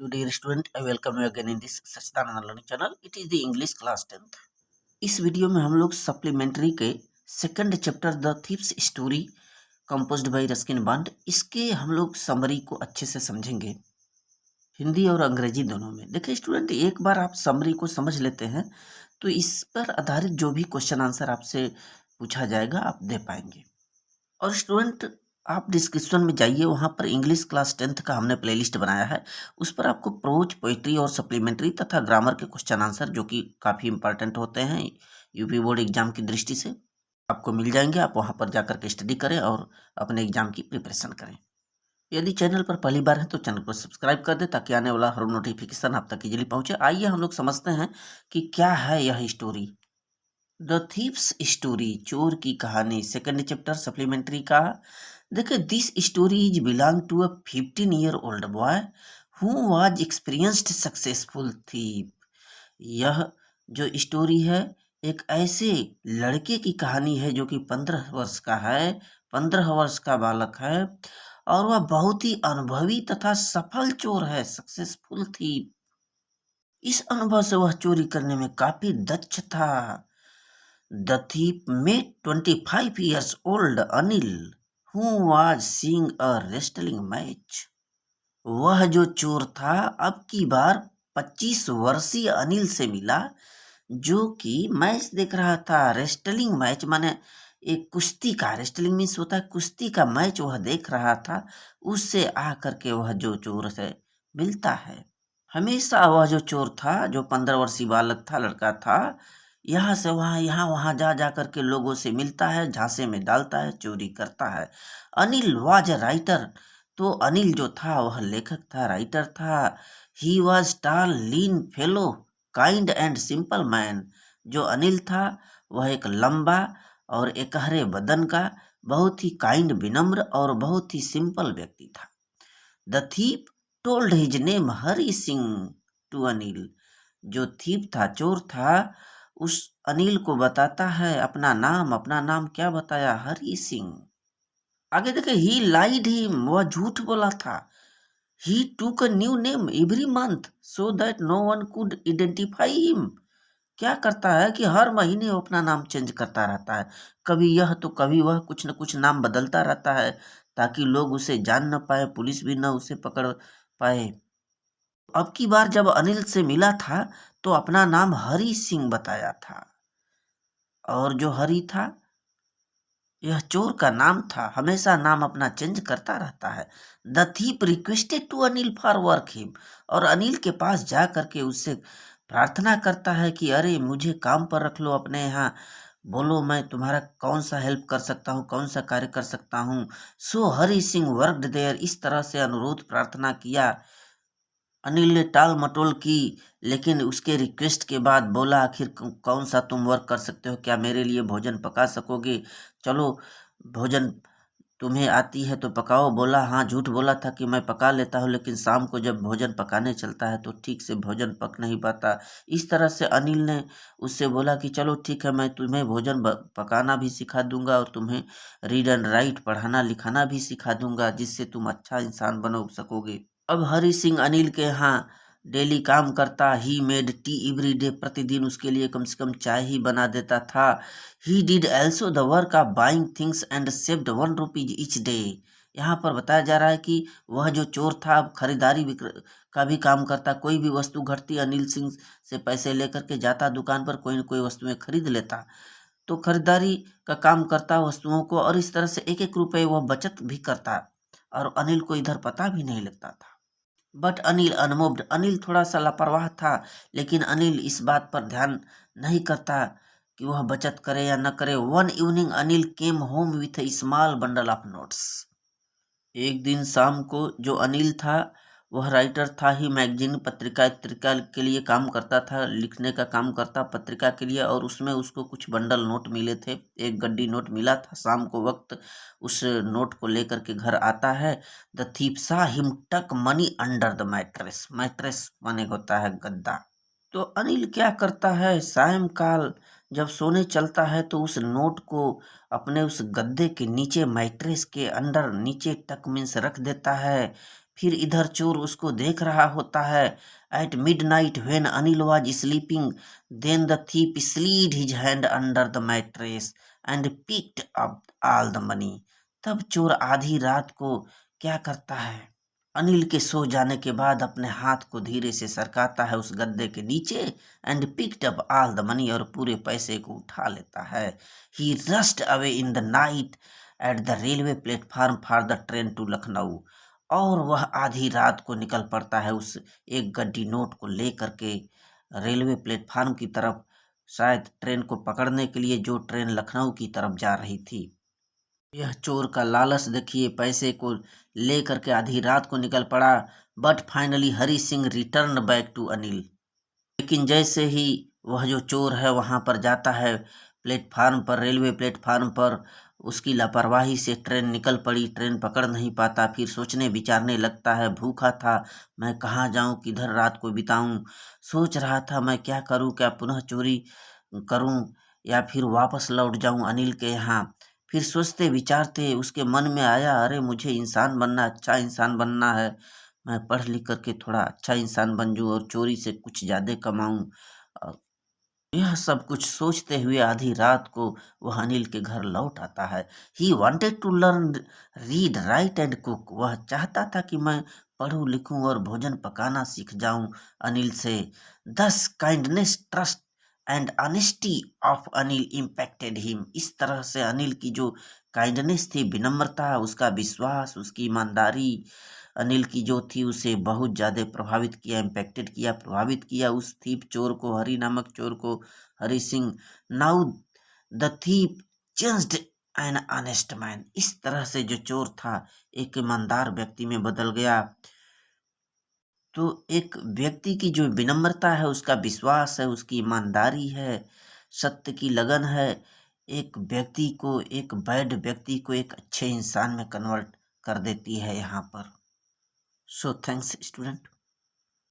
Dear student, I welcome you again in this Sachidanand learning channel. It is the English class 10th. इस video में हम लोग supplementary के second chapter the thieves story composed bye Ruskin bond इसके हम लोग summary को अच्छे से समझेंगे हिंदी और अंग्रेजी दोनों में। देखिए स्टूडेंट, एक बार आप समरी को समझ लेते हैं तो इस पर आधारित जो भी क्वेश्चन आंसर आपसे पूछा जाएगा आप दे पाएंगे। और स्टूडेंट, आप डिस्क्रिप्शन में जाइए, वहाँ पर इंग्लिश क्लास 10th का हमने प्लेलिस्ट बनाया है। उस पर आपको प्रोज, पोइट्री और सप्लीमेंट्री तथा ग्रामर के क्वेश्चन आंसर जो कि काफ़ी इंपॉर्टेंट होते हैं यूपी बोर्ड एग्जाम की दृष्टि से आपको मिल जाएंगे। आप वहाँ पर जाकर के स्टडी करें और अपने एग्जाम की प्रिपरेशन करें। यदि चैनल पर पहली बार है तो चैनल को सब्सक्राइब कर दे ताकि आने वाला हर नोटिफिकेशन आप तक इजीली पहुँचे। आइए हम लोग समझते हैं कि क्या है यह स्टोरी। द थीप्स स्टोरी, चोर की कहानी, सेकंड चैप्टर सप्लीमेंट्री का। देखिए, this story is belong to a 15-year old boy who was experienced successful thief. यह जो स्टोरी है एक ऐसे लड़के की कहानी है जो कि 15 वर्ष का है, 15 वर्ष का बालक है और वह बहुत ही अनुभवी तथा सफल चोर है, सक्सेसफुल थीप। इस अनुभव से वह चोरी करने में काफी दक्ष था। The thief met 25 years old Anil, who was seeing a wrestling match. वह जो चोर था अब की बार 25 वर्षीय अनिल से मिला जो कि मैच देख रहा था। रेस्टलिंग मैच माने एक कुश्ती का, रेस्टलिंग मीन्स होता है कुश्ती का मैच वह देख रहा था। उससे आकर के वह जो चोर से मिलता है। हमेशा वह जो चोर था, जो 15 वर्षीय बालक था, लड़का था, यहाँ से वहाँ, यहाँ वहाँ जा कर के लोगों से मिलता है, झांसे में डालता है, चोरी करता है। अनिल वाज ए राइटर, तो अनिल जो था वह लेखक था, राइटर था। He was tall, lean fellow, kind and simple man. जो अनिल था वह एक लंबा और एकहरे बदन का, बहुत ही काइंड, विनम्र और बहुत ही सिंपल व्यक्ति था। The thief told his name Hari Singh to Anil. जो थीप था, चोर था, उस अनिल को बताता है अपना नाम क्या बताया? हरि सिंह। आगे देखे, ही लाइड हिम, वह झूठ बोला था। He took a new name every month so that no one could identify him. क्या करता है कि हर महीने वो अपना नाम चेंज करता रहता है, कभी यह तो कभी वह, कुछ न कुछ नाम बदलता रहता है ताकि लोग उसे जान न पाए, पुलिस भी न उसे पकड़ पाए। अब की बार जब अनिल से मिला था तो अपना नाम हरि सिंह बताया था। और जो हरि था यह चोर का नाम था, हमेशा नाम अपना चेंज करता रहता है। The thief requested to Anil for work him, और अनिल के पास जा करके उससे प्रार्थना करता है कि अरे मुझे काम पर रख लो अपने यहाँ, बोलो मैं तुम्हारा कौन सा हेल्प कर सकता हूँ, कौन सा कार्य कर सकता हूँ। सो हरि सिंह वर्कड देयर, इस तरह से अनुरोध प्रार्थना किया। अनिल ने टाल मटोल की, लेकिन उसके रिक्वेस्ट के बाद बोला आखिर कौन सा तुम वर्क कर सकते हो, क्या मेरे लिए भोजन पका सकोगे? चलो भोजन तुम्हें आती है तो पकाओ। बोला हाँ, झूठ बोला था कि मैं पका लेता हूँ, लेकिन शाम को जब भोजन पकाने चलता है तो ठीक से भोजन पक नहीं पाता। इस तरह से अनिल ने उससे बोला कि चलो ठीक है, मैं तुम्हें भोजन पकाना भी सिखा दूंगा और तुम्हें रीड एंड राइट, पढ़ाना लिखाना भी सिखा दूंगा, जिससे तुम अच्छा इंसान बनो सकोगे। अब हरि सिंह अनिल के यहाँ डेली काम करता। He made tea every day, प्रतिदिन उसके लिए कम से कम चाय ही बना देता था। He did also the work of buying things and saved 1 rupees each day. यहाँ पर बताया जा रहा है कि वह जो चोर था अब खरीदारी का भी काम करता। कोई भी वस्तु घटती, अनिल सिंह से पैसे लेकर के जाता दुकान पर, कोई न कोई वस्तुएं खरीद लेता, तो खरीदारी का काम करता वस्तुओं को, और इस तरह से 1-1 रुपये वह बचत भी करता और अनिल को इधर पता भी नहीं लगता था। बट अनिल अनमूव्ड, अनिल थोड़ा सा लापरवाह था, लेकिन अनिल इस बात पर ध्यान नहीं करता कि वह बचत करे या न करे। One evening Anil came home with A small bundle of notes. एक दिन शाम को जो अनिल था वह राइटर था, ही मैगजीन, पत्रिका के लिए काम करता था, लिखने का काम करता पत्रिका के लिए, और उसमें उसको कुछ बंडल नोट मिले थे, एक गड्डी नोट मिला था। शाम को वक्त उस नोट को लेकर के घर आता है। द थीप सा हिम टक money under the mattress, mattress माने होता है गद्दा। तो अनिल क्या करता है, सायंकाल जब सोने चलता है तो उस नोट को अपने उस गद्दे के नीचे, मैट्रेस के अंडर, नीचे टक मीन्स रख देता है। फिर इधर चोर उसको देख रहा होता है। At midnight when Anil was sleeping, then the thief slid his hand under the mattress and picked up all the money. तब चोर आधी रात को क्या करता है, अनिल के सो जाने के बाद अपने हाथ को धीरे से सरकाता है उस गद्दे के नीचे and picked up all the money, और पूरे पैसे को उठा लेता है। He rushed away in the night at the railway platform for the train to Lucknow, और वह आधी रात को निकल पड़ता है उस एक गड्डी नोट को लेकर के रेलवे प्लेटफार्म की तरफ, शायद ट्रेन को पकड़ने के लिए, जो ट्रेन लखनऊ की तरफ जा रही थी। यह चोर का लालच देखिए, पैसे को लेकर के आधी रात को निकल पड़ा। But finally Hari Singh return back to Anil. लेकिन जैसे ही वह जो चोर है वहां पर जाता है प्लेटफार्म पर, रेलवे प्लेटफार्म पर, उसकी लापरवाही से ट्रेन निकल पड़ी, ट्रेन पकड़ नहीं पाता। फिर सोचने विचारने लगता है, भूखा था, मैं कहाँ जाऊं, किधर रात को बिताऊं। सोच रहा था मैं क्या करूं, क्या पुनः चोरी करूं या फिर वापस लौट जाऊं अनिल के यहाँ। फिर सोचते विचारते उसके मन में आया, अरे मुझे इंसान बनना, अच्छा इंसान बनना है, मैं पढ़ लिख करके थोड़ा अच्छा इंसान बन जाऊं और चोरी से कुछ ज़्यादा कमाऊं। यह सब कुछ सोचते हुए आधी रात को वह अनिल के घर लौट आता है। He wanted to learn read write and cook. वह चाहता था कि मैं पढ़ूं लिखूं और भोजन पकाना सीख जाऊं अनिल से। दस kindness, trust and honesty of Anil impacted him. इस तरह से अनिल की जो काइंडनेस थी, विनम्रता, उसका विश्वास, उसकी ईमानदारी, अनिल की जो थी, उसे बहुत ज़्यादा प्रभावित किया, इम्पैक्टेड किया, प्रभावित किया उस थीप चोर को, हरी नामक चोर को, Hari Singh. Now the thief changed an honest man. इस तरह से जो चोर था एक ईमानदार व्यक्ति में बदल गया। तो एक व्यक्ति की जो विनम्रता है, उसका विश्वास है, उसकी ईमानदारी है, सत्य की लगन है, एक व्यक्ति को, एक बैड व्यक्ति को एक अच्छे इंसान में कन्वर्ट कर देती है यहाँ पर। So thanks student.